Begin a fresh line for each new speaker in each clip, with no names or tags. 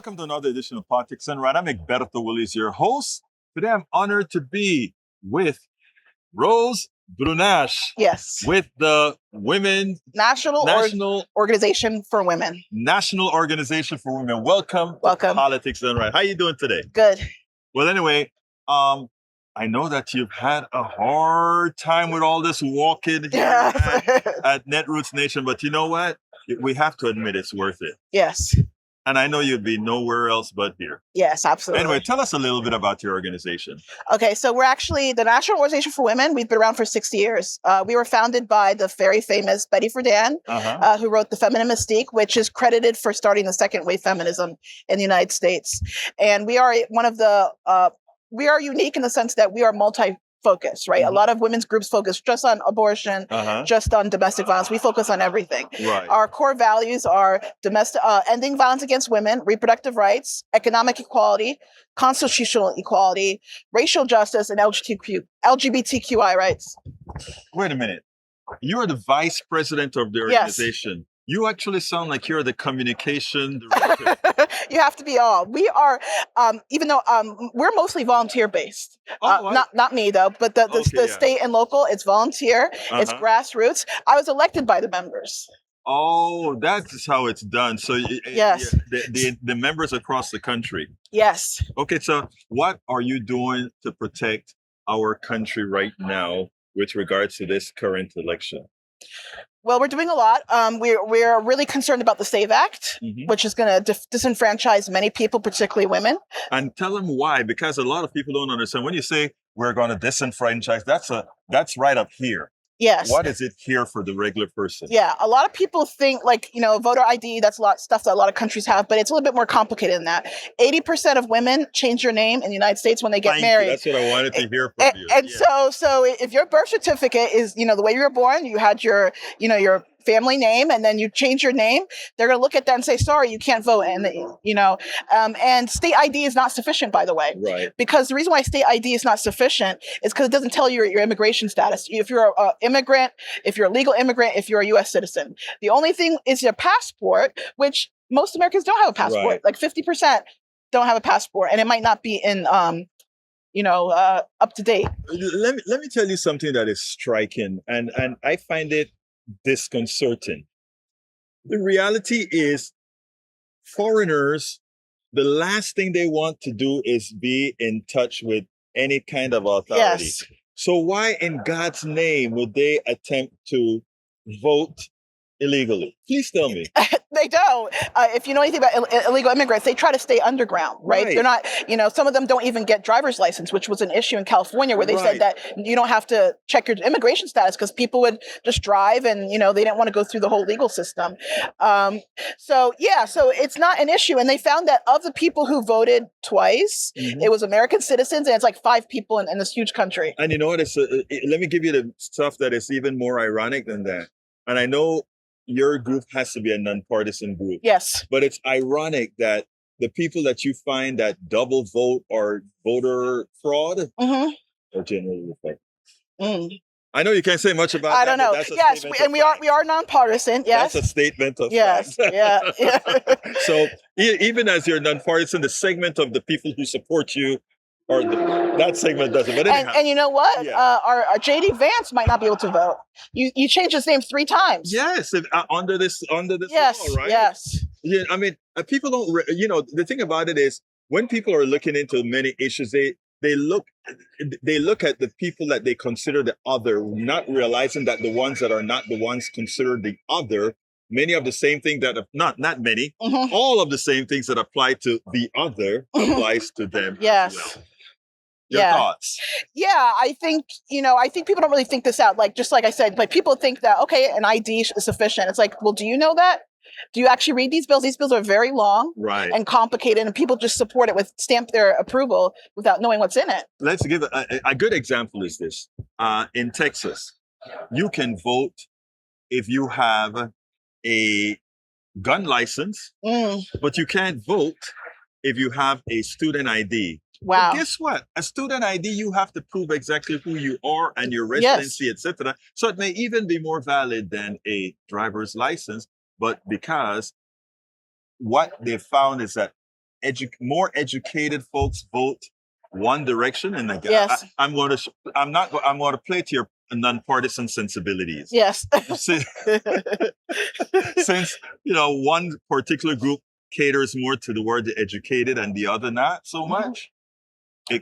Welcome to another edition of Politics and Right. I'm Egberto, Willies, your host. Today I'm honored to be with Rose Brunache.
Yes.
With the Women
National Organization for Women.
National Organization for Women. Welcome. To Politics and Right. How are you doing today?
Good.
Well, anyway, I know that you've had a hard time with all this walking here at Netroots Nation, but you know what? We have to admit it's worth it.
Yes.
And I know you'd be nowhere else but here.
Yes, absolutely.
Anyway, tell us a little bit about your organization.
Okay, so we're actually the National Organization for Women. We've been around for 60 years. We were founded by the very famous Betty Friedan, who wrote The Feminine Mystique, which is credited for starting the second wave feminism in the United States. And we are we are unique in the sense that we are multi-focused, right? A lot of women's groups focus just on abortion, just on domestic violence. We focus on everything.
Right.
Our core values are ending violence against women, reproductive rights, economic equality, constitutional equality, racial justice, and LGBTQI rights.
Wait a minute. You're the vice president of the organization. Yes. You actually sound like you're the communication director.
You have to be all. We are, even though we're mostly volunteer based. Not me though, but the state and local. It's volunteer. It's grassroots. I was elected by the members.
Oh, that's how it's done. So
yes,
the members across the country.
Yes.
Okay, so what are you doing to protect our country right now with regards to this current election?
Well, we're doing a lot. We're really concerned about the SAVE Act, which is going to disenfranchise many people, particularly women.
And tell them why, because a lot of people don't understand. When you say we're going to disenfranchise, that's right up here.
Yes.
What is it here for the regular person?
Yeah, a lot of people think voter ID, that's a lot of stuff that a lot of countries have, but it's a little bit more complicated than that. 80% of women change their name in the United States when they get married.
That's what I wanted to hear from you.
And so if your birth certificate is, the way you were born, you had your family name, and then you change your name, they're going to look at that and say, sorry, you can't vote. And state ID is not sufficient, by the way.
Right.
Because the reason why state ID is not sufficient is because it doesn't tell you your immigration status. If you're an immigrant, if you're a legal immigrant, if you're a U.S. citizen. The only thing is your passport, which most Americans don't have a passport. Right. Like 50% don't have a passport, and it might not be in up to date.
Let me tell you something that is striking, and I find it disconcerting. The reality is, foreigners, the last thing they want to do is be in touch with any kind of authority.
Yes.
So why in God's name would they attempt to vote illegally? Please tell me.
They don't. If you know anything about illegal immigrants, they try to stay underground, right? They're not, some of them don't even get driver's license, which was an issue in California where they said that you don't have to check your immigration status because people would just drive and, they didn't want to go through the whole legal system. So it's not an issue. And they found that of the people who voted twice, it was American citizens, and it's like 5 people in this huge country.
And you know what? Let me give you the stuff that is even more ironic than that. And I know your group has to be a nonpartisan group.
Yes.
But it's ironic that the people that you find that double vote or voter fraud are generally Republicans. I know you can't say much about that.
I don't know. Yes, and we are nonpartisan. Yes.
That's a statement of
fact. Yeah.
So even as you're nonpartisan, the segment of the people who support you that segment doesn't. But anyhow.
And you know what? Yeah. Our J.D. Vance might not be able to vote. You changed his name 3 times.
Yes, under this law, right?
Yes.
Yeah, I mean, people don't. The thing about it is, when people are looking into many issues, they look at the people that they consider the other, not realizing that the ones that are not the ones considered the other. Many of the same things that not many, all of the same things that apply to the other applies to them.
Yes.
As well. Your thoughts?
Yeah, I think people don't really think this out. Just like I said, people think that, okay, an ID is sufficient. It's like, well, do you know that? Do you actually read these bills? These bills are very long and complicated, and people just support it stamp their approval without knowing what's in it.
Let's give a good example is this. In Texas, you can vote if you have a gun license, but you can't vote if you have a student ID.
Wow.
But guess what? A student ID, you have to prove exactly who you are and your residency, etc. So it may even be more valid than a driver's license. But because what they found is that more educated folks vote one direction, and
Yes.
I'm going to play to your nonpartisan sensibilities.
Yes.
Since one particular group caters more to the word educated and the other not so much.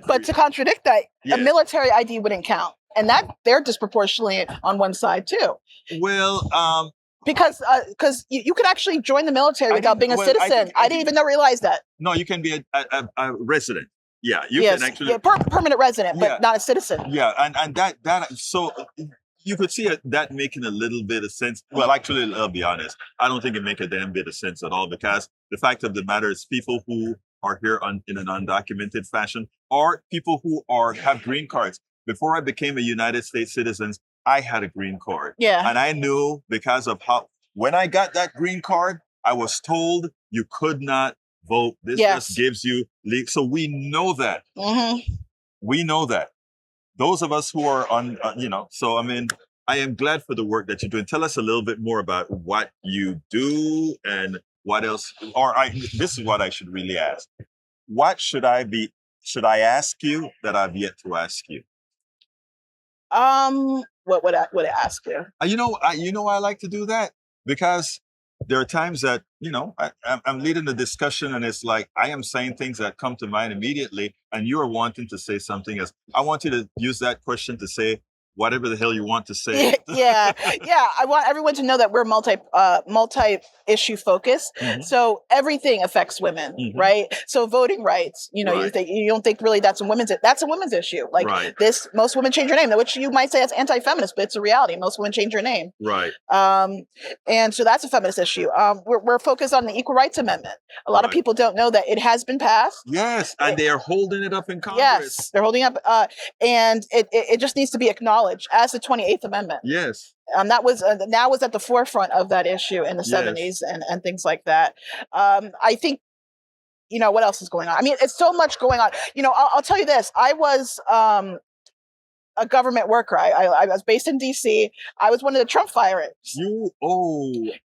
But to contradict that,
Yeah.
a military ID wouldn't count, and that they're disproportionately on one side too.
Well,
because you could actually join the military without being a citizen. I didn't even realize that.
No, you can be a resident. Yeah, you can actually
permanent resident, but not a citizen.
Yeah, and that so you could see that making a little bit of sense. Well, actually, I'll be honest. I don't think it makes a damn bit of sense at all, because the fact of the matter is people who are here in an undocumented fashion are people who have green cards. Before I became a United States citizen, I had a green card.
Yeah.
And I knew, because of when I got that green card, I was told you could not vote. This just gives you so we know that.
Mm-hmm.
We know that. Those of us who are on, so I mean, I am glad for the work that you're doing. Tell us a little bit more about what you do and what else. This is what I should really ask. What should I ask you that I've yet to ask you?
What would I ask you?
I like to do that because there are times that, I'm leading the discussion and it's like, I am saying things that come to mind immediately, and you are wanting to say something else. I want you to use that question to say whatever the hell you want to say.
Yeah. I want everyone to know that we're multi-issue focused. Mm-hmm. So everything affects women, mm-hmm. right? So voting rights, you don't think really that's a women's issue. Like most women change their name, which you might say that's anti-feminist, but it's a reality. Most women change their name.
Right.
And so that's a feminist issue. We're focused on the Equal Rights Amendment. A lot of people don't know that it has been passed.
Yes, and they are holding it up in Congress.
Yes, they're holding up, and it just needs to be acknowledged as the 28th Amendment.
Yes.
That was at the forefront of that issue in the 70s and things like that. I think, what else is going on? I mean, it's so much going on. I'll tell you this. I was a government worker. I was based in DC. I was one of the Trump firings.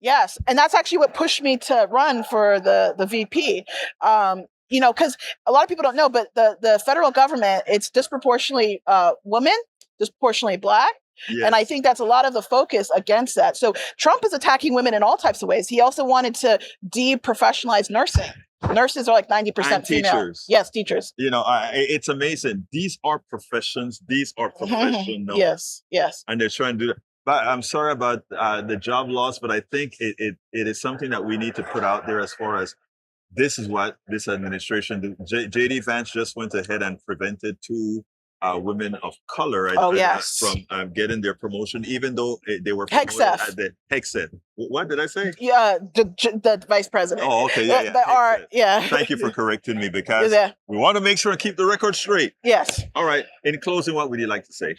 Yes. And that's actually what pushed me to run for the VP. Because a lot of people don't know, but the federal government, it's disproportionately women, disproportionately Black. Yes. And I think that's a lot of the focus against that. So Trump is attacking women in all types of ways. He also wanted to de-professionalize nursing. Nurses are like 90% female. Teachers. Yes, teachers.
It's amazing. These are professions. These are professionals.
Yes.
And they're trying to do that. But I'm sorry about the job loss, but I think it is something that we need to put out there as far as this is what this administration did. J.D. Vance just went ahead and prevented 2 women of color from getting their promotion, even though they were promoted at the Hexeth. What did I say?
Yeah, the vice president.
Oh, okay, Thank you for correcting me, because we want to make sure and keep the record straight.
Yes.
All right. In closing, what would you like to say?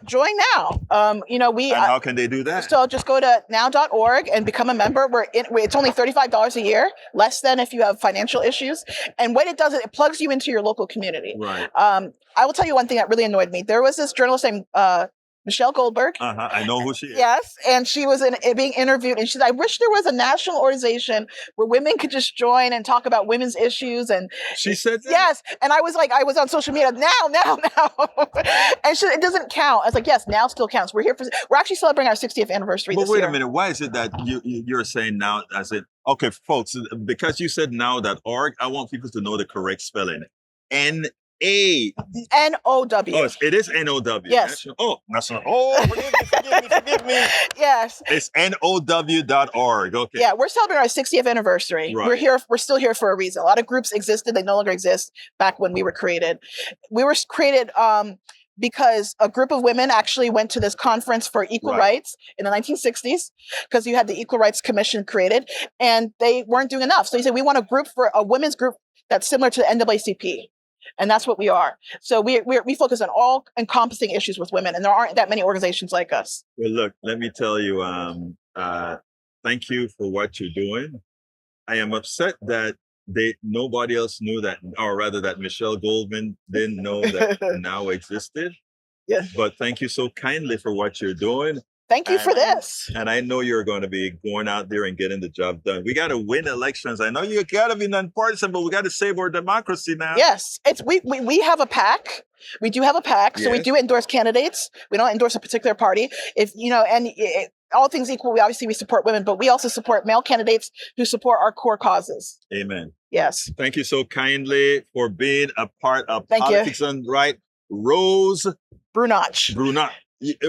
Join now. And
how can they do that?
So just go to now.org and become a member. It's only $35 a year, less than if you have financial issues. And what it does is it plugs you into your local community.
Right.
I will tell you one thing that really annoyed me. There was this journalist named Michelle Goldberg.
I know who she is.
Yes, and she was being interviewed, and she said, "I wish there was a national organization where women could just join and talk about women's issues." And
she said that?
Yes, and I was like, I was on social media now, and it doesn't count. I was like, yes, now still counts. We're actually celebrating our 60th anniversary.
But wait a minute, why is it that you're saying now? Okay, folks, because you said now.org, I want people to know the correct spelling. N-O-W. Oh, it is N-O-W.
Yes.
National. Oh, forgive me.
Yes.
It's N-O-W.org. Okay.
Yeah, we're celebrating our 60th anniversary. Right. We're still here for a reason. A lot of groups existed. They no longer exist back when we were created. We were created because a group of women actually went to this conference for equal rights in the 1960s, because you had the Equal Rights Commission created, and they weren't doing enough. So you said, we want a women's group that's similar to the NAACP. And that's what we are. So we focus on all encompassing issues with women, and there aren't that many organizations like us.
Well, look, let me tell you, thank you for what you're doing. I am upset that nobody else knew that, or rather that Michelle Goldman didn't know that now existed.
Yes.
But thank you so kindly for what you're doing.
Thank you for this.
And I know you're going to be going out there and getting the job done. We got to win elections. I know you got to be nonpartisan, but we got to save our democracy now.
Yes, we have a PAC. We do have a PAC, so we do endorse candidates. We don't endorse a particular party. If all things equal, we support women, but we also support male candidates who support our core causes.
Amen.
Yes.
Thank you so kindly for being a part of Politics Done Right. Rose
Brunache.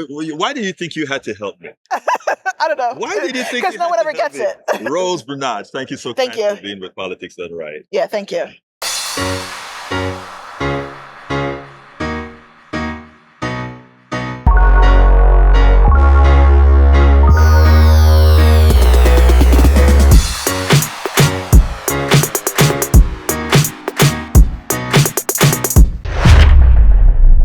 Why do you think you had to help me?
I don't know.
Why did you think?
Because no one ever gets it.
Rose Brunache, thank you so kindly for being with Politics Done Right.
Yeah, thank you.